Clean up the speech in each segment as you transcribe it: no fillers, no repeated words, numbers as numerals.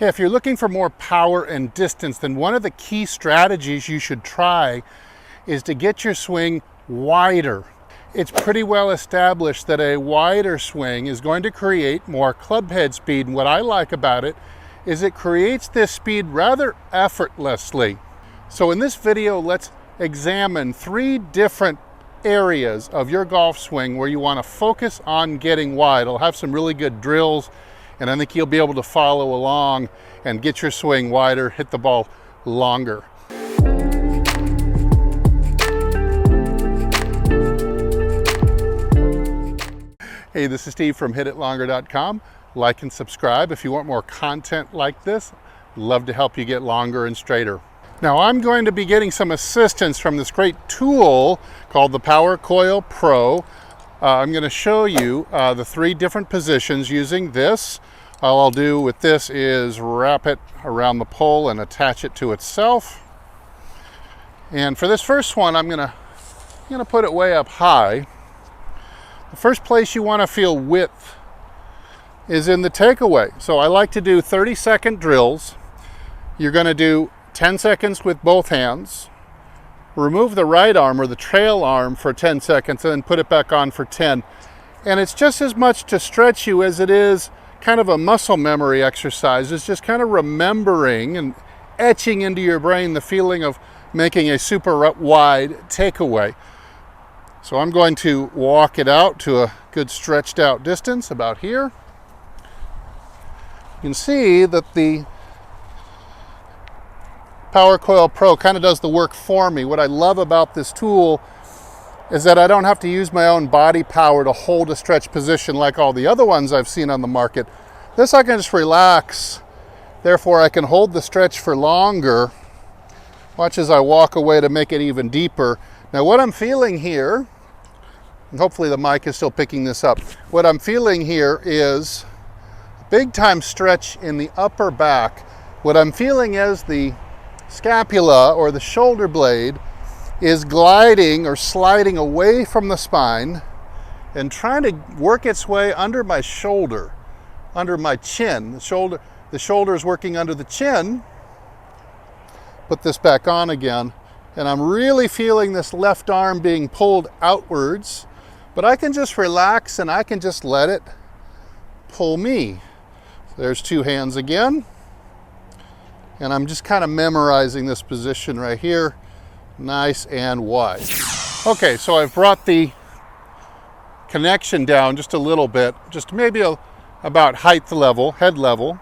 Hey, if you're looking for more power and distance, then one of the key strategies you should try is to get your swing wider. It's pretty well established that a wider swing is going to create more club head speed. And what I like about it is it creates this speed rather effortlessly. So in this video, let's examine 3 different areas of your golf swing where you want to focus on getting wide. I'll have some really good drills, and I think you'll be able to follow along and get your swing wider, hit the ball longer. Hey, this is Steve from hititlonger.com. Like and subscribe if you want more content like this. Love to help you get longer and straighter. Now I'm going to be getting some assistance from this great tool called the Power Coil Pro. I'm going to show you the 3 different positions using this. All I'll do with this is wrap it around the pole and attach it to itself. And for this first one, I'm going to put it way up high. The first place you want to feel width is in the takeaway. So I like to do 30-second drills. You're going to do 10 seconds with both hands. Remove the right arm or the trail arm for 10 seconds and then put it back on for 10. And it's just as much to stretch you as it is kind of a muscle memory exercise. It's just kind of remembering and etching into your brain the feeling of making a super wide takeaway. So I'm going to walk it out to a good stretched out distance about here. You can see that the Power Coil Pro kind of does the work for me. What I love about this tool is that I don't have to use my own body power to hold a stretch position like all the other ones I've seen on the market. This I can just relax. Therefore, I can hold the stretch for longer. Watch as I walk away to make it even deeper. Now what I'm feeling here, and hopefully the mic is still picking this up, what I'm feeling here is a big time stretch in the upper back. What I'm feeling is the scapula or the shoulder blade is gliding or sliding away from the spine and trying to work its way under my shoulder, under my chin. The shoulder is working under the chin. Put this back on again, and I'm really feeling this left arm being pulled outwards, but I can just relax and I can just let it pull me. There's 2 hands again. And I'm just kind of memorizing this position right here, nice and wide. Okay, so I've brought the connection down just a little bit, just maybe about height level, head level.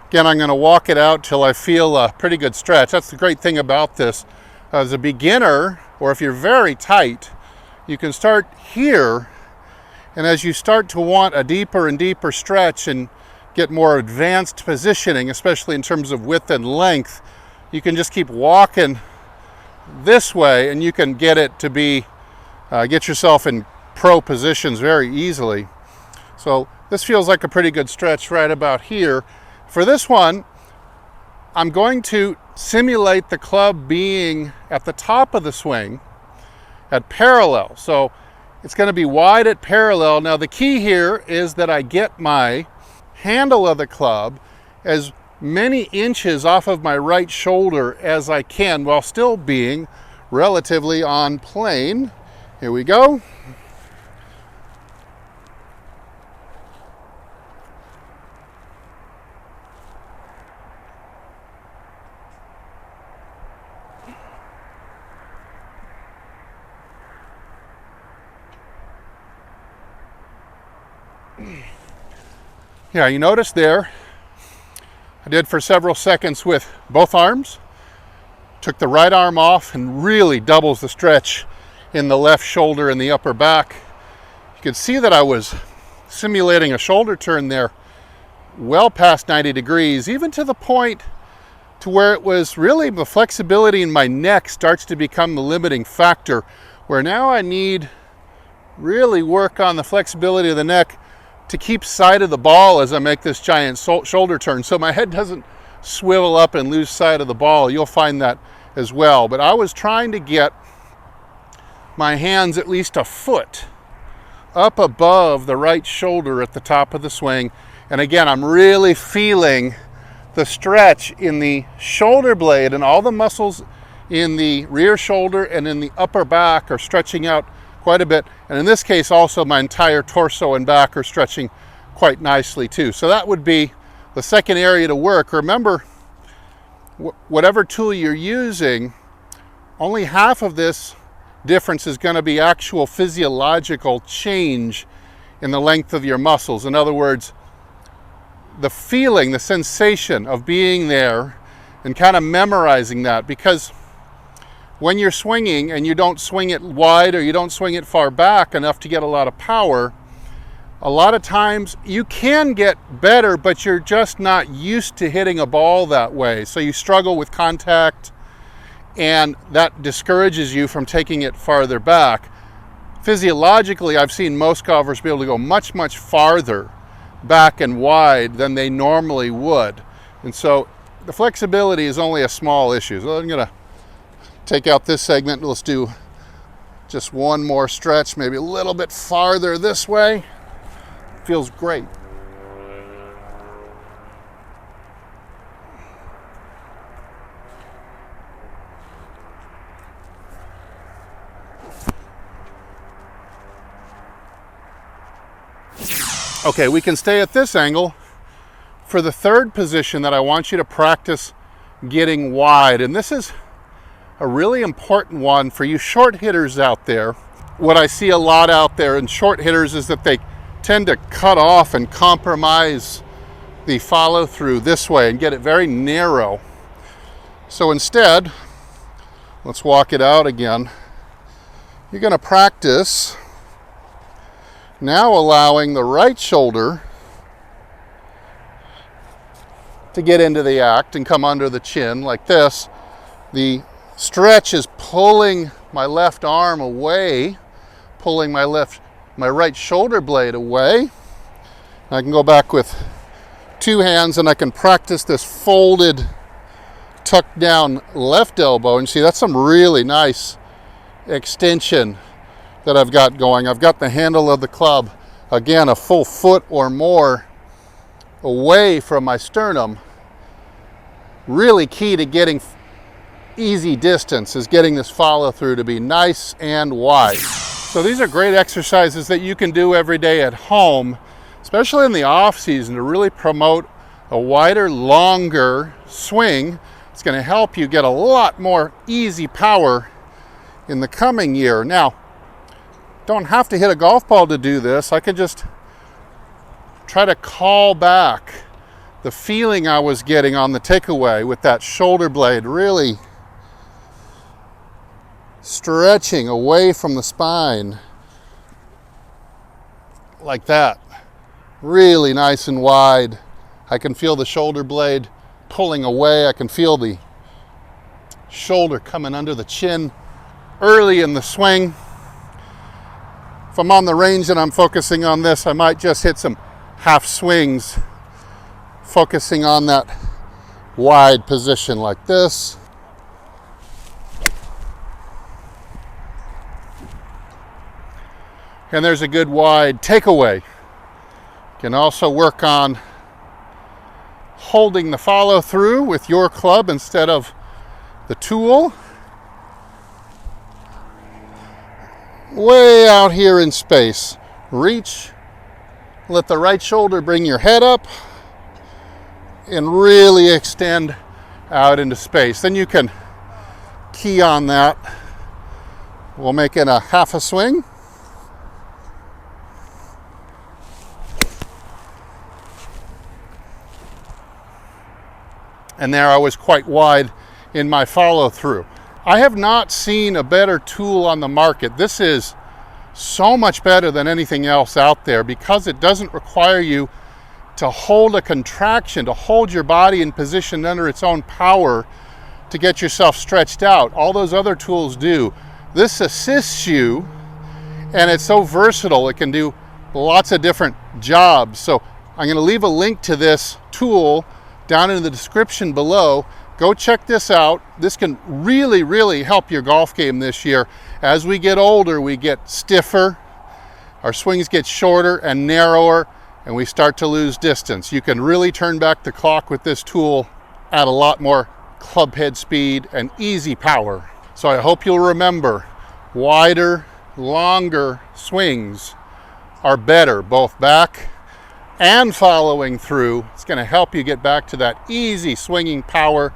Again, I'm going to walk it out till I feel a pretty good stretch. That's the great thing about this. As a beginner, or if you're very tight, you can start here, and as you start to want a deeper and deeper stretch and get more advanced positioning, especially in terms of width and length, you can just keep walking this way and you can get it to be, get yourself in pro positions very easily. So this feels like a pretty good stretch right about here. For this one, I'm going to simulate the club being at the top of the swing at parallel. So it's going to be wide at parallel. Now the key here is that I get my handle of the club as many inches off of my right shoulder as I can while still being relatively on plane. Here we go. Yeah, you notice there, I did for several seconds with both arms, took the right arm off and really doubles the stretch in the left shoulder and the upper back. You can see that I was simulating a shoulder turn there well past 90 degrees, even to the point to where it was really the flexibility in my neck starts to become the limiting factor, where now I need really work on the flexibility of the neck to keep sight of the ball as I make this giant shoulder turn, so my head doesn't swivel up and lose sight of the ball. You'll find that as well. But I was trying to get my hands at least a foot up above the right shoulder at the top of the swing. And again, I'm really feeling the stretch in the shoulder blade, and all the muscles in the rear shoulder and in the upper back are stretching out quite a bit. And in this case, also my entire torso and back are stretching quite nicely too. So that would be the second area to work. Remember, whatever tool you're using, only half of this difference is going to be actual physiological change in the length of your muscles. In other words, the feeling, the sensation of being there and kind of memorizing that, because when you're swinging and you don't swing it wide or you don't swing it far back enough to get a lot of power, a lot of times you can get better, but you're just not used to hitting a ball that way. So you struggle with contact, and that discourages you from taking it farther back. Physiologically, I've seen most golfers be able to go much, much farther back and wide than they normally would. And so the flexibility is only a small issue. So I'm gonna take out this segment. Let's do just one more stretch, maybe a little bit farther this way. Feels great. Okay, we can stay at this angle for the third position that I want you to practice getting wide. And this is a really important one for you short hitters out there. What I see a lot out there in short hitters is that they tend to cut off and compromise the follow through this way and get it very narrow. So instead, let's walk it out again. You're going to practice now allowing the right shoulder to get into the act and come under the chin like this. The stretch is pulling my left arm away, pulling my right shoulder blade away. I can go back with two hands and I can practice this folded, tucked down left elbow. And see, that's some really nice extension that I've got going. I've got the handle of the club, again, a full foot or more away from my sternum. Really key to getting easy distance is getting this follow through to be nice and wide. So these are great exercises that you can do every day at home, especially in the off season, to really promote a wider, longer swing. It's going to help you get a lot more easy power in the coming year. Now, don't have to hit a golf ball to do this. I can just try to call back the feeling I was getting on the takeaway with that shoulder blade really stretching away from the spine like that. Really nice and wide. I can feel the shoulder blade pulling away. I can feel the shoulder coming under the chin early in the swing. If I'm on the range and I'm focusing on this, I might just hit some half swings, focusing on that wide position like this. And there's a good wide takeaway. You can also work on holding the follow through with your club instead of the tool. Way out here in space. Reach, let the right shoulder bring your head up, and really extend out into space. Then you can key on that. We'll make it a half a swing. And there I was quite wide in my follow through. I have not seen a better tool on the market. This is so much better than anything else out there because it doesn't require you to hold a contraction, to hold your body in position under its own power to get yourself stretched out. All those other tools do. This assists you, and it's so versatile. It can do lots of different jobs. So I'm going to leave a link to this tool down in the description below. Go check this out. This can really, really help your golf game this year. As we get older, we get stiffer, our swings get shorter and narrower, and we start to lose distance. You can really turn back the clock with this tool at a lot more club head speed and easy power. So I hope you'll remember, wider, longer swings are better, both back and following through. It's going to help you get back to that easy swinging power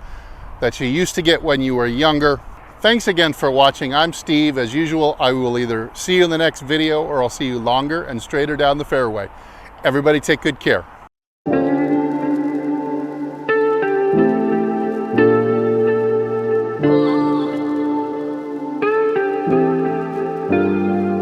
that you used to get when you were younger. Thanks again for watching. I'm Steve. As usual, I will either see you in the next video or I'll see you longer and straighter down the fairway. Everybody take good care.